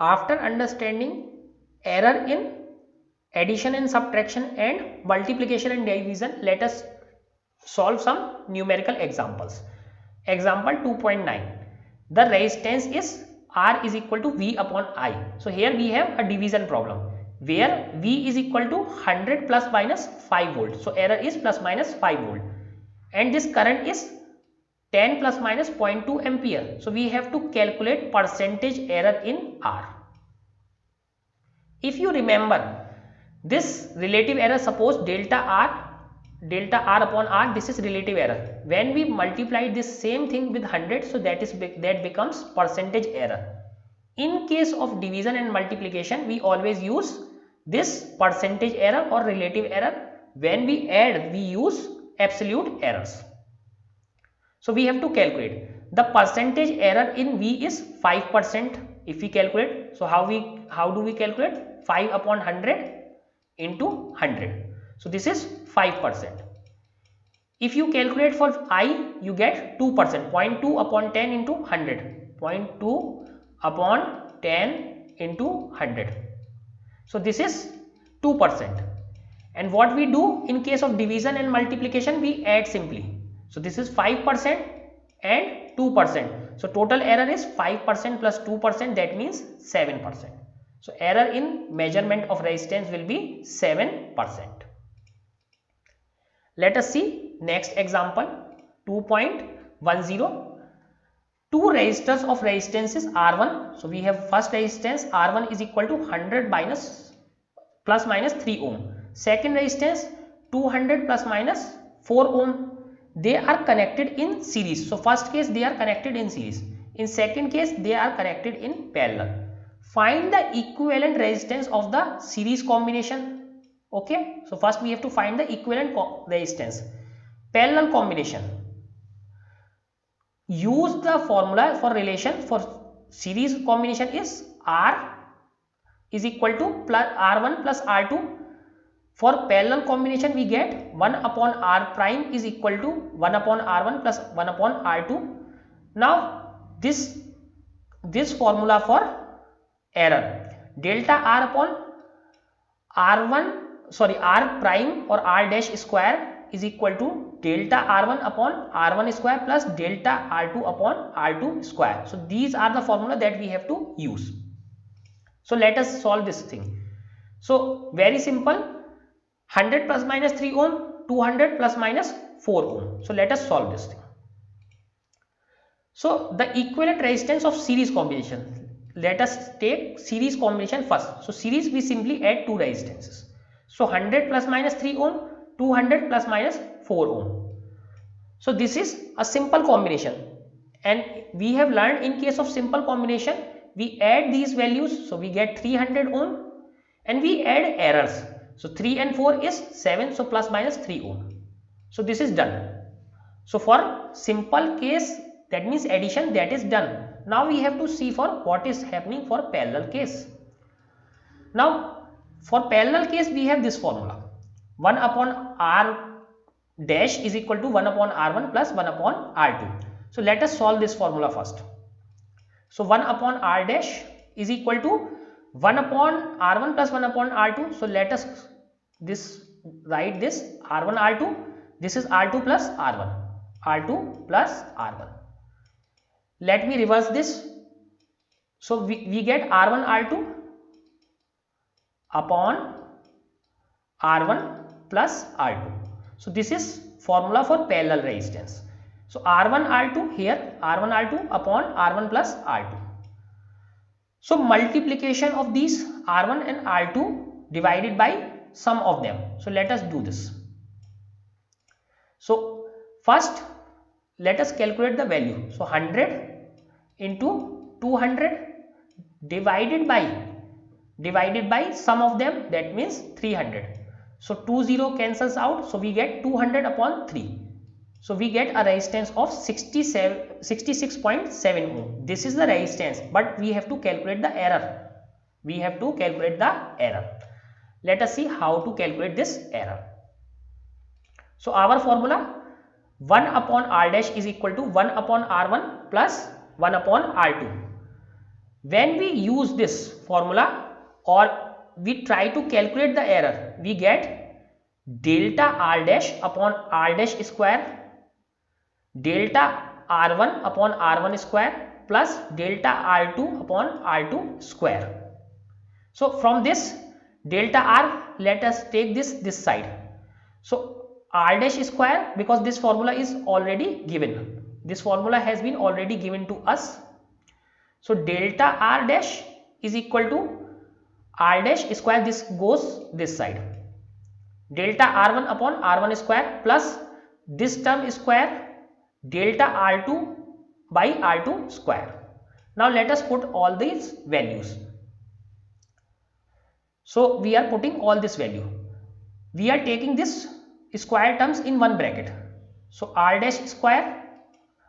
After understanding error in addition and subtraction and multiplication and division, let us solve some numerical examples. Example 2.9. The resistance is R is equal to V upon I. So here we have a division problem where V is equal to 100 plus minus 5 volt. So error is plus minus 5 volt and this current is 10 plus minus 0.2 ampere. So we have to calculate percentage error in R. If you remember this relative error, suppose delta R upon R, this is relative error. When we multiply this same thing with 100, so that becomes percentage error. In case of division and multiplication, we always use this percentage error or relative error. When we add, we use absolute errors. So we have to calculate the percentage error in V is 5%. If we calculate, so how do we calculate? 5 upon 100 into 100. So this is 5%. If you calculate for I, you get 2%. 0.2 upon 10 into 100. 0.2 upon 10 into 100. So this is 2%. And what we do in case of division and multiplication, we add simply. So this is 5% and 2%. So total error is 5% plus 2%, that means 7%. So error in measurement of resistance will be 7%. Let us see next example 2.10. Two resistors of resistances R1. So we have first resistance R1 is equal to 100 plus minus 3 ohm. Second resistance 200 plus minus 4 ohm. They are connected in series. So first case they are connected in series. In second case they are connected in parallel. Find the equivalent resistance of the series combination. Okay. So first we have to find the equivalent resistance. Parallel combination. Use the formula for relation for series combination is R is equal to plus R1 plus R2. For parallel combination we get 1 upon R prime is equal to 1 upon R1 plus 1 upon R2. Now this formula for error, delta R upon R prime or R dash square is equal to delta R1 upon R1 square plus delta R2 upon R2 square. So these are the formula that we have to use. So let us solve this thing. So very simple, 100 plus minus 3 ohm, 200 plus minus 4 ohm. So let us solve this thing. So the equivalent resistance of series combination. Let us take series combination first. So series we simply add two resistances. So 100 plus minus 3 ohm, 200 plus minus 4 ohm. So this is a simple combination. And we have learned in case of simple combination, we add these values. So we get 300 ohm and we add errors. So 3 and 4 is 7. So plus minus 3 ohm. So this is done. So for simple case, that means addition, that is done. Now we have to see for what is happening for parallel case. Now for parallel case we have this formula, 1 upon R dash is equal to 1 upon R1 plus 1 upon R2. So let us solve this formula first. So 1 upon R dash is equal to 1 upon R1 plus 1 upon R2. So let us write this R1 R2. This is R2 plus R1. R2 plus R1. Let me reverse this. So we get R1 R2 upon R1 plus R2. So this is formula for parallel resistance. So R1 R2 here, R1 R2 upon R1 plus R2. So multiplication of these R1 and R2 divided by sum of them. So let us do this. So first let us calculate the value. So 100 into 200 divided by sum of them, that means 300. So 20 cancels out. So we get 200 upon 3. So we get a resistance of 66.7 ohm. This is the resistance, but we have to calculate the error. Let us see how to calculate this error. So our formula, 1 upon R dash is equal to 1 upon R1 plus 1 upon R2. When we use this formula or we try to calculate the error, we get delta r dash upon r dash square, delta r1 upon r1 square plus delta r2 upon r2 square. So from this delta r, let us take this side. So r dash square, because this formula is already given, this formula has been already given to us. So delta r dash is equal to r dash square, this goes this side, delta r1 upon r1 square plus this term square delta r2 by r2 square. Now let us put all these values. So we are putting all this value. We are taking this square terms in one bracket. So r dash square,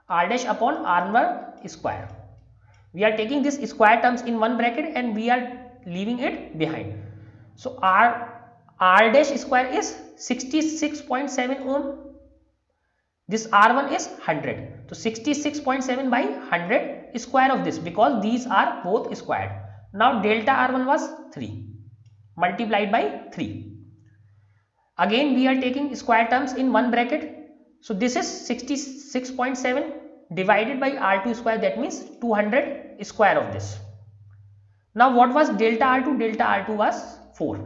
r dash upon r1 square. We are taking this square terms in one bracket and we are leaving it behind. So r dash square is 66.7 ohm. This r1 is 100. So 66.7 by 100 square of this, because these are both squared. Now delta r1 was 3 multiplied by 3. Again we are taking square terms in one bracket. So this is 66.7 divided by r2 square, that means 200 square of this. Now what was delta r2? Delta r2 was 4.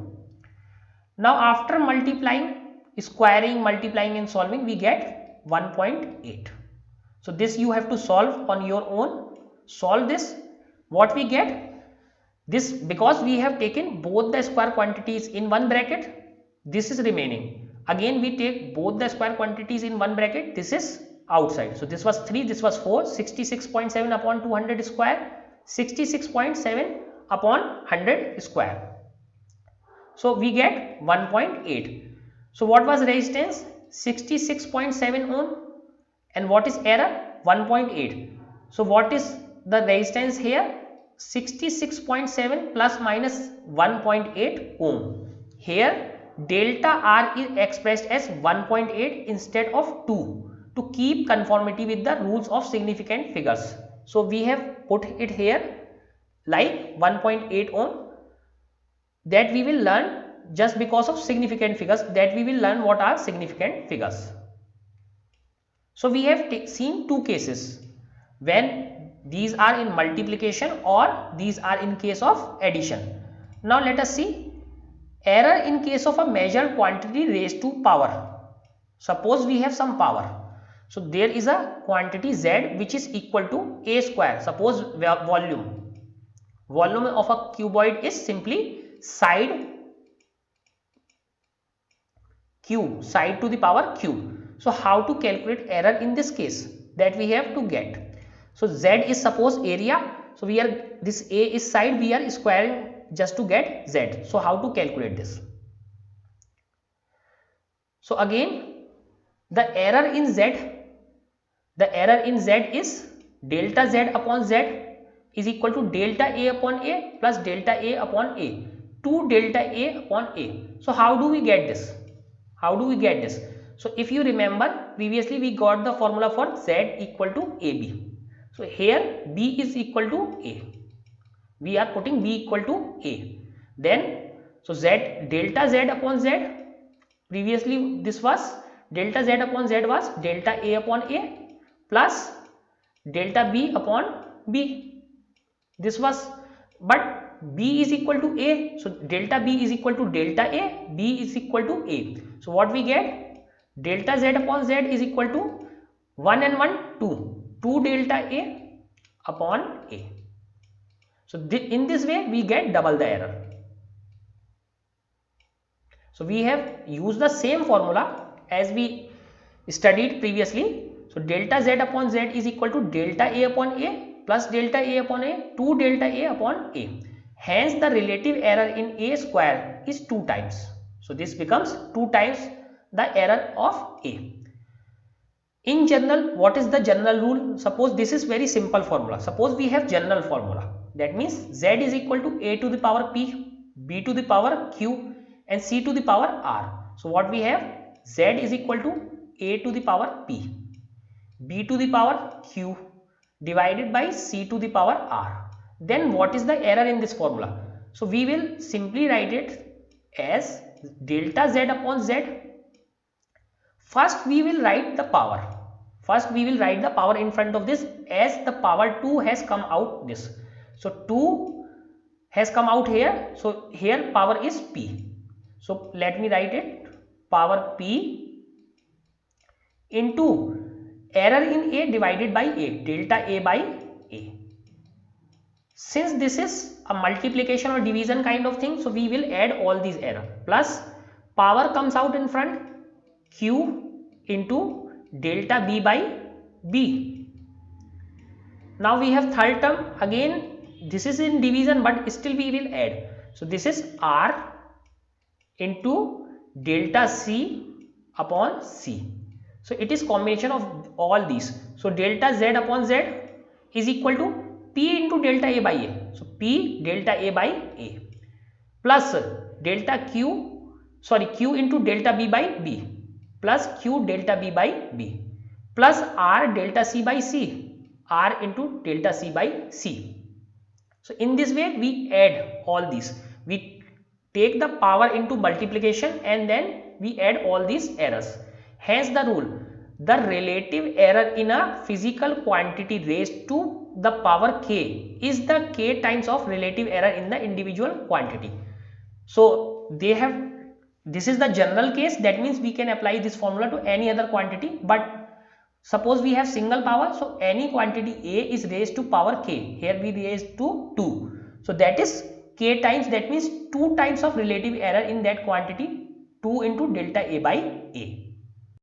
Now after multiplying, squaring, multiplying and solving, we get 1.8. So this you have to solve on your own. Solve this. What we get? This, because we have taken both the square quantities in one bracket, this is remaining. Again we take both the square quantities in one bracket, this is outside. So this was 3, this was 4, 66.7 upon 200 square, 66.7 upon 100 square. So we get 1.8. So what was resistance? 66.7 ohm. And what is error? 1.8. So what is the resistance here? 66.7 plus minus 1.8 ohm. Here delta R is expressed as 1.8 instead of 2 to keep conformity with the rules of significant figures. So we have put it here like 1.8 ohm, that we will learn just because of significant figures, that we will learn what are significant figures. So we have seen two cases, when these are in multiplication or these are in case of addition. Now let us see error in case of a measured quantity raised to power. Suppose we have some power. So there is a quantity Z which is equal to A square. Suppose volume. Volume of a cuboid is simply side cube, side to the power cube. So how to calculate error in this case? That we have to get. So Z is suppose area. So we are, this A is side, we are squaring just to get Z. So how to calculate this? So again the error in Z, the error in Z is delta Z upon Z is equal to delta A upon A plus delta A upon A, 2 delta A upon A. So how do we get this? How do we get this? So if you remember, previously we got the formula for Z equal to AB. So here B is equal to A. We are putting B equal to A. Then so Z, delta Z upon Z, previously this was delta Z upon Z was delta A upon A plus delta B upon B. This was, but B is equal to A. So delta B is equal to delta A, B is equal to A. So what we get? Delta Z upon Z is equal to 1 and 1, 2. 2 delta A upon A. So in this way we get double the error. So we have used the same formula as we studied previously. So delta Z upon Z is equal to delta A upon A plus delta A upon A, 2 delta A upon A. Hence the relative error in A square is 2 times. So this becomes 2 times the error of A. In general, what is the general rule? Suppose this is very simple formula. Suppose we have general formula. That means Z is equal to A to the power P, B to the power Q and C to the power R. So what we have? Z is equal to A to the power P, B to the power Q divided by C to the power R. then what is the error in this formula? So we will simply write it as delta z upon z. First we will write the power. First we will write the power in front of this, as the power 2 has come out this. So 2 has come out here. So here power is p. So let me write it, power p into error in a divided by a, delta a by a. Since this is a multiplication or division kind of thing, so we will add all these error, plus power comes out in front, q into delta b by b. Now we have third term, again this is in division but still we will add. So this is r into delta c upon c. So it is combination of all these. So delta z upon z is equal to p into delta a by a. So p delta a by a plus delta q into delta b by b plus q delta b by b plus r delta c by c, r into delta c by c. So in this way we add all these. We take the power into multiplication and then we add all these errors. Hence the rule, the relative error in a physical quantity raised to the power k is the k times of relative error in the individual quantity. So this is the general case, that means we can apply this formula to any other quantity, but suppose we have single power, so any quantity a is raised to power k, here we raised to 2, so that is k times, that means 2 times of relative error in that quantity, 2 into delta a by a.